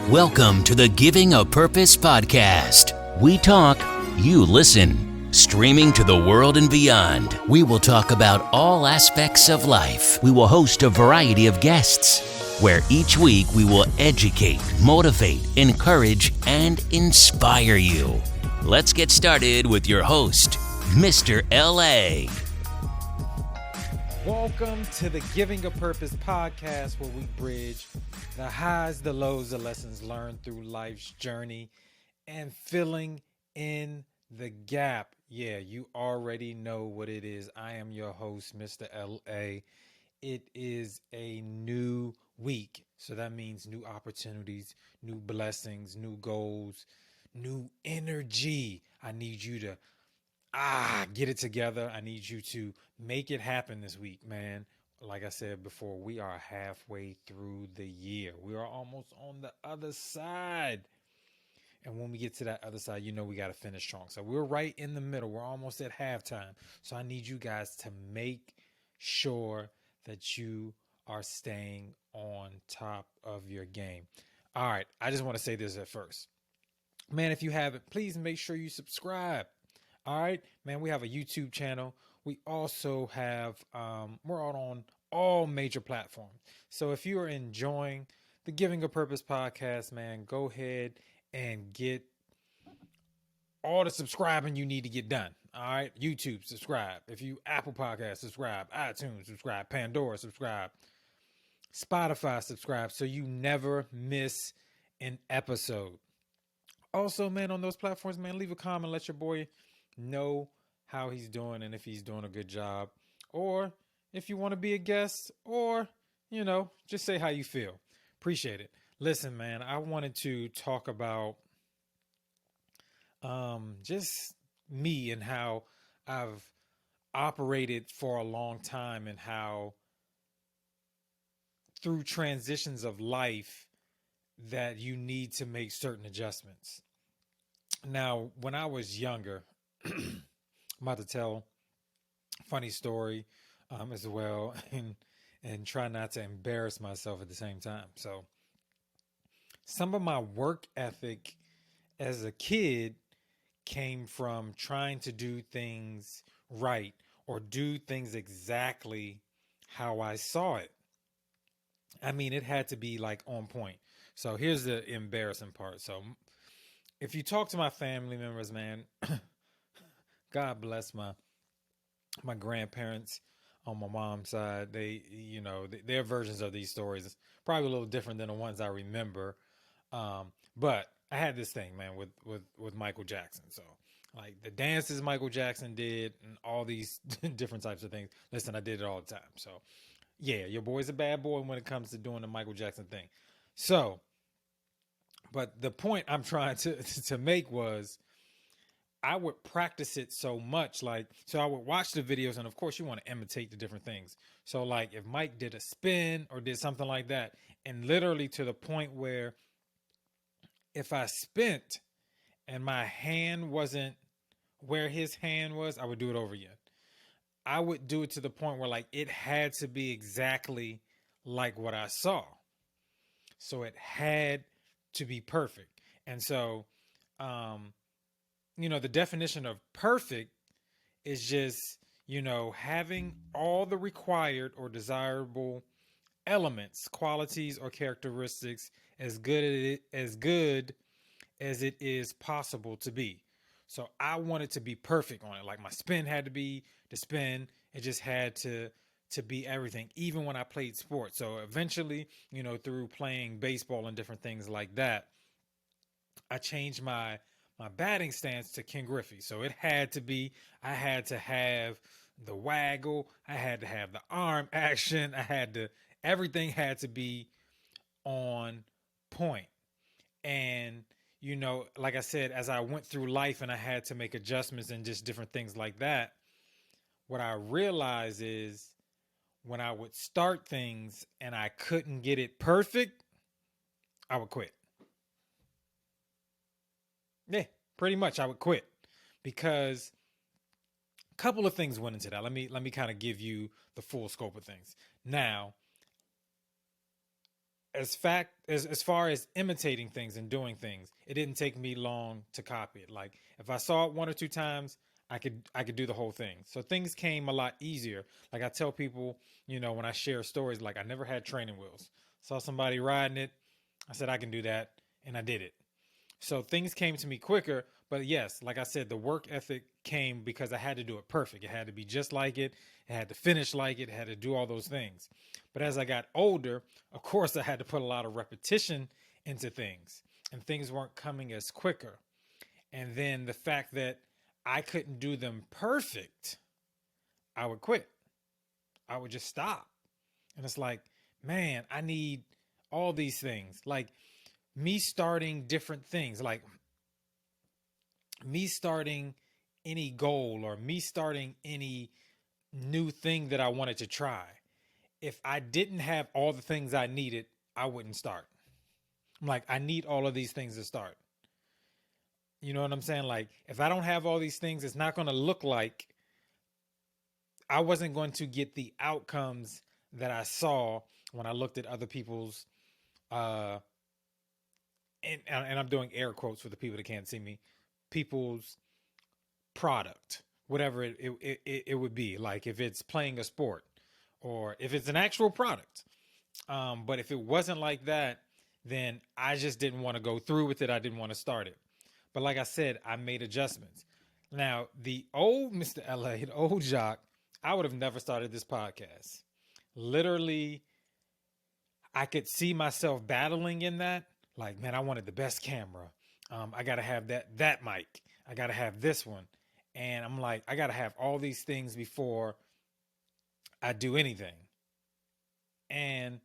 Welcome to the Giving a Purpose podcast. We talk, you listen. Streaming to the world and beyond, we will talk about all aspects of life. We will host a variety of guests, where each week we will educate, motivate, encourage, and inspire you. Let's get started with your host, Mr. L.A. Welcome to the Giving a Purpose podcast, where we bridge the highs, the lows, the lessons learned through life's journey and filling in the gap. Yeah, you already know what it is. I am your host, Mr. L.A. It is a new week, so that means new opportunities, new blessings, new goals, new energy. I need you to get it together. I need you to make it happen this week, man. Like I said before, we are halfway through the year. We are almost on the other side. And when we get to that other side, you know we got to finish strong. So we're right in the middle. We're almost at halftime. So I need you guys to make sure that you are staying on top of your game. All right. I just want to say this at first. Man, if you haven't, please make sure you subscribe. All right, man, we have a YouTube channel. We also have, we're out on all major platforms. So if you are enjoying the Giving a Purpose podcast, man, go ahead and get all the subscribing you need to get done. All right, YouTube, subscribe. If you Apple Podcast, subscribe. iTunes, subscribe. Pandora, subscribe. Spotify, subscribe, so you never miss an episode. Also, man, on those platforms, man, leave a comment. Let your boy know how he's doing and if he's doing a good job, or if you want to be a guest, or just say how you feel. Appreciate it. Listen, man, I wanted to talk about just me and how I've operated for a long time, and how through transitions of life that you need to make certain adjustments. Now, when I was younger, I'm about to tell a funny story as well, and try not to embarrass myself at the same time. So some of my work ethic as a kid came from trying to do things right, or do things exactly how I saw it. I mean, it had to be like on point. So here's the embarrassing part. So if you talk to my family members, man, God bless my grandparents on my mom's side. They, their versions of these stories is probably a little different than the ones I remember. But I had this thing, man, with Michael Jackson. So like the dances Michael Jackson did and all these different types of things. Listen, I did it all the time. So yeah, your boy's a bad boy when it comes to doing the Michael Jackson thing. So, but the point I'm trying to make was, I would practice it so much. So I would watch the videos, and of course you want to imitate the different things. So like if Mike did a spin or did something like that, and literally to the point where if I spent and my hand wasn't where his hand was, I would do it over again. I would do it to the point where like it had to be exactly like what I saw. So it had to be perfect. And so, the definition of perfect is just, having all the required or desirable elements, qualities, or characteristics as good as it is possible to be. So I wanted to be perfect on it. Like my spin had to be the spin. It just had to be everything, even when I played sports. So eventually, through playing baseball and different things like that, I changed my batting stance to Ken Griffey. So it had to be, I had to have the waggle, I had to have the arm action, everything had to be on point. And, like I said, as I went through life and I had to make adjustments and just different things like that, what I realized is when I would start things and I couldn't get it perfect, I would quit. Yeah, pretty much I would quit, because a couple of things went into that. Let me kind of give you the full scope of things. Now, as far as imitating things and doing things, it didn't take me long to copy it. Like if I saw it one or two times, I could do the whole thing. So things came a lot easier. Like I tell people, when I share stories, like I never had training wheels. Saw somebody riding it, I said I can do that, and I did it. So things came to me quicker. But yes, like I said, the work ethic came because I had to do it perfect. It had to be just like it. It had to finish like it. It had to do all those things. But as I got older, of course, I had to put a lot of repetition into things, and things weren't coming as quicker. And then the fact that I couldn't do them perfect, I would quit. I would just stop. And it's like, man, I need all these things. Like me starting different things, like me starting any goal or me starting any new thing that I wanted to try. If I didn't have all the things I needed, I wouldn't start. I'm like, I need all of these things to start. You know what I'm saying? Like, if I don't have all these things, it's not going to look like I wasn't going to get the outcomes that I saw when I looked at other people's, uh, and I'm doing air quotes for the people that can't see me, people's product, whatever it would be. Like if it's playing a sport or if it's an actual product. But if it wasn't like that, then I just didn't want to go through with it. I didn't want to start it. But like I said, I made adjustments. Now, the old Mr. LA, the old Jock, I would have never started this podcast. Literally, I could see myself battling in that. Like, man, I wanted the best camera. I gotta have that mic. I gotta have this one. And I'm like, I gotta have all these things before I do anything. And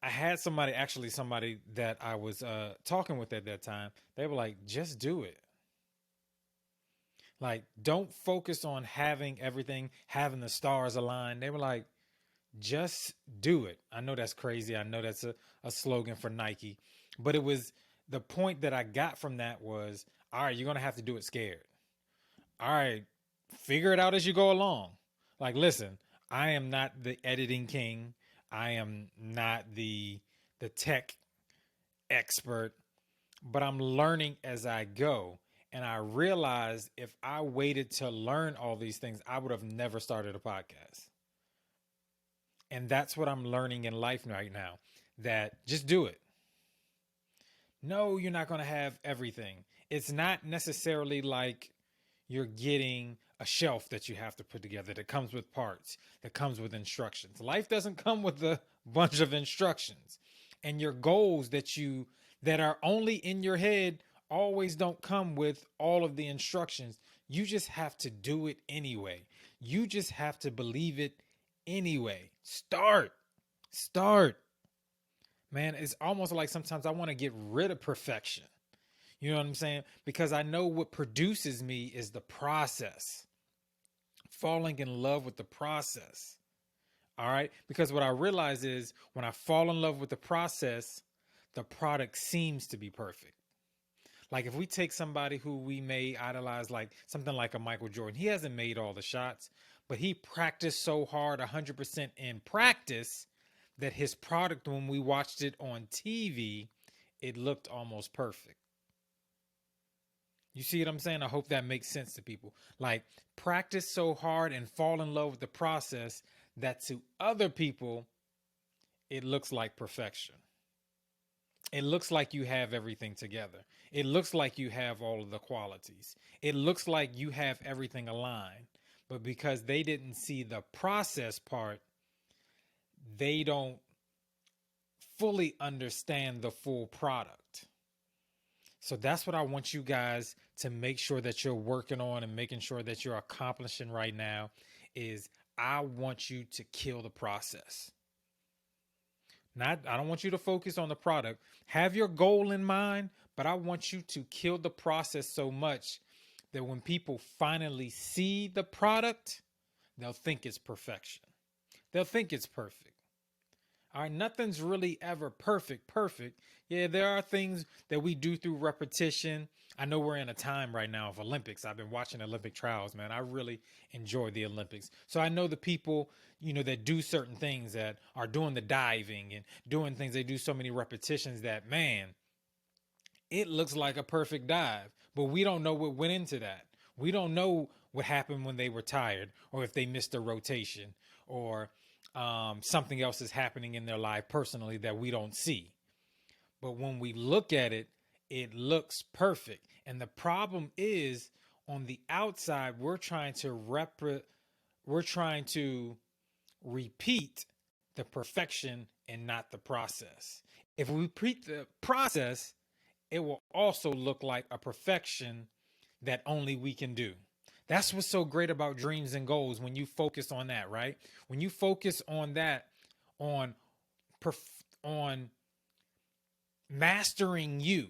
I had somebody that I was talking with at that time. They were like, just do it. Like, don't focus on having everything, having the stars aligned. They were like, just do it. I know that's crazy. I know that's a slogan for Nike. But it was the point that I got from that was, all right, you're going to have to do it scared. All right, figure it out as you go along. Like, listen, I am not the editing king. I am not the tech expert, but I'm learning as I go. And I realized if I waited to learn all these things, I would have never started a podcast. And that's what I'm learning in life right now, that just do it. No, you're not going to have everything. It's not necessarily like you're getting a shelf that you have to put together that comes with parts, that comes with instructions. Life doesn't come with a bunch of instructions. And your goals that are only in your head always don't come with all of the instructions. You just have to do it anyway. You just have to believe it anyway. Start. Start. Man, it's almost like sometimes I want to get rid of perfection. You know what I'm saying? Because I know what produces me is the process. Falling in love with the process. All right? Because what I realize is when I fall in love with the product seems to be perfect. Like if we take somebody who we may idolize, like something like a Michael Jordan, he hasn't made all the shots, but he practiced so hard 100% in practice that his product, when we watched it on TV, it looked almost perfect. You see what I'm saying? I hope that makes sense to people. Like practice so hard and fall in love with the process that to other people, it looks like perfection. It looks like you have everything together. It looks like you have all of the qualities. It looks like you have everything aligned. But because they didn't see the process part, they don't fully understand the full product. So that's what I want you guys to make sure that you're working on and making sure that you're accomplishing right now is I want you to kill the process. I don't want you to focus on the product. Have your goal in mind, but I want you to kill the process so much that when people finally see the product, they'll think it's perfection. They'll think it's perfect. All right, nothing's really ever perfect. Yeah, there are things that we do through repetition. I know we're in a time right now of Olympics. I've been watching Olympic trials, man. I really enjoy the Olympics. So I know the people, that do certain things, that are doing the diving and doing things. They do so many repetitions that, man, it looks like a perfect dive, but we don't know what went into that. We don't know what happened when they were tired, or if they missed a rotation, or something else is happening in their life personally that we don't see. But when we look at it, it looks perfect. And the problem is, on the outside, we're trying to repeat the perfection and not the process. If we repeat the process, it will also look like a perfection that only we can do. That's what's so great about dreams and goals, when you focus on that, right? When you focus on that, on mastering you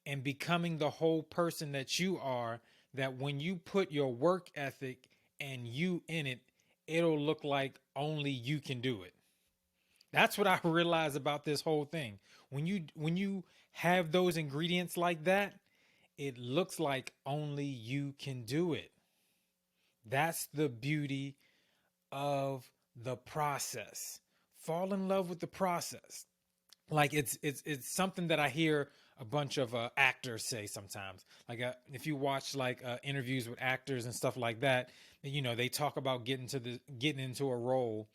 and becoming the whole person that you are, that when you put your work ethic and you in it, it'll look like only you can do it. That's what I realize about this whole thing. When you have those ingredients like that, it looks like only you can do it. That's the beauty of the process. Fall in love with the process. Like it's something that I hear a bunch of actors say sometimes. Like if you watch interviews with actors and stuff like that, they talk about getting into a role.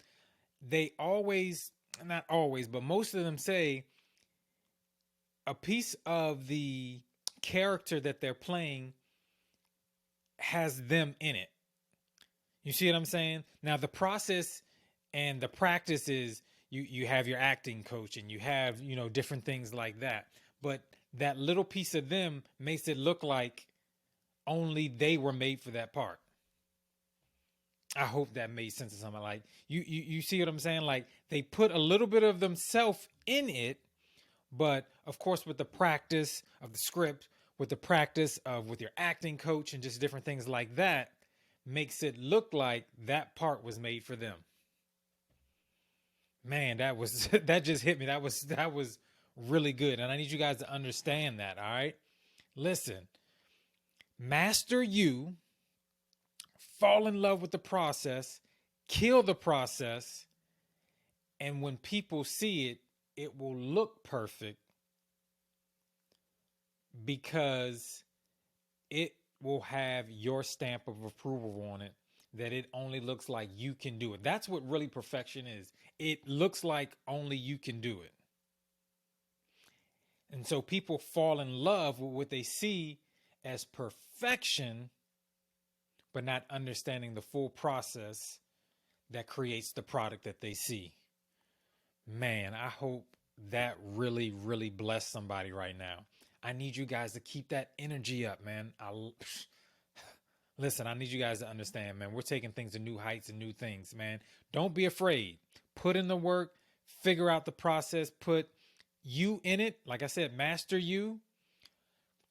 They always, not always, but most of them say a piece of the character that they're playing has them in it. You see what I'm saying? Now the process and the practice is you have your acting coach and you have, different things like that. But that little piece of them makes it look like only they were made for that part. I hope that made sense to something. Like you see what I'm saying? Like they put a little bit of themselves in it, but of course with the practice of the script, with the practice with your acting coach and just different things like that, makes it look like that part was made for them. Man, that just hit me. That was really good. And I need you guys to understand that. All right. Listen, master you, fall in love with the process, kill the process. And when people see it, it will look perfect because it will have your stamp of approval on it, that it only looks like you can do it. That's what really perfection is. It looks like only you can do it. And so people fall in love with what they see as perfection, but not understanding the full process that creates the product that they see. Man, I hope that really, really blessed somebody right now. I need you guys to keep that energy up, man. Listen, I need you guys to understand, man. We're taking things to new heights and new things, man. Don't be afraid. Put in the work, figure out the process, put you in it. Like I said, master you,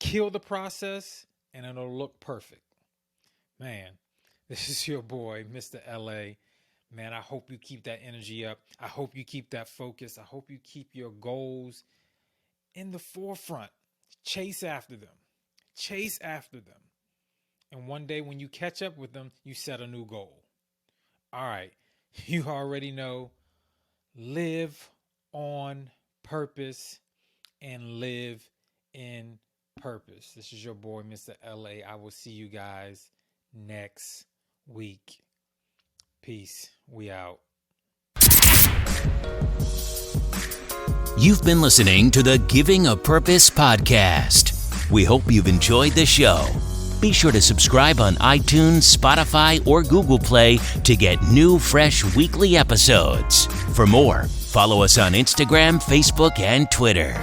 kill the process, and it'll look perfect. Man, this is your boy, Mr. LA. Man, I hope you keep that energy up. I hope you keep that focus. I hope you keep your goals in the forefront. Chase after them. Chase after them. And one day when you catch up with them, you set a new goal. All right. You already know. Live on purpose and live in purpose. This is your boy, Mr. LA. I will see you guys next week. Peace. We out. You've been listening to the Giving a Purpose podcast. We hope you've enjoyed the show. Be sure to subscribe on iTunes, Spotify, or Google Play to get new, fresh weekly episodes. For more, follow us on Instagram, Facebook, and Twitter.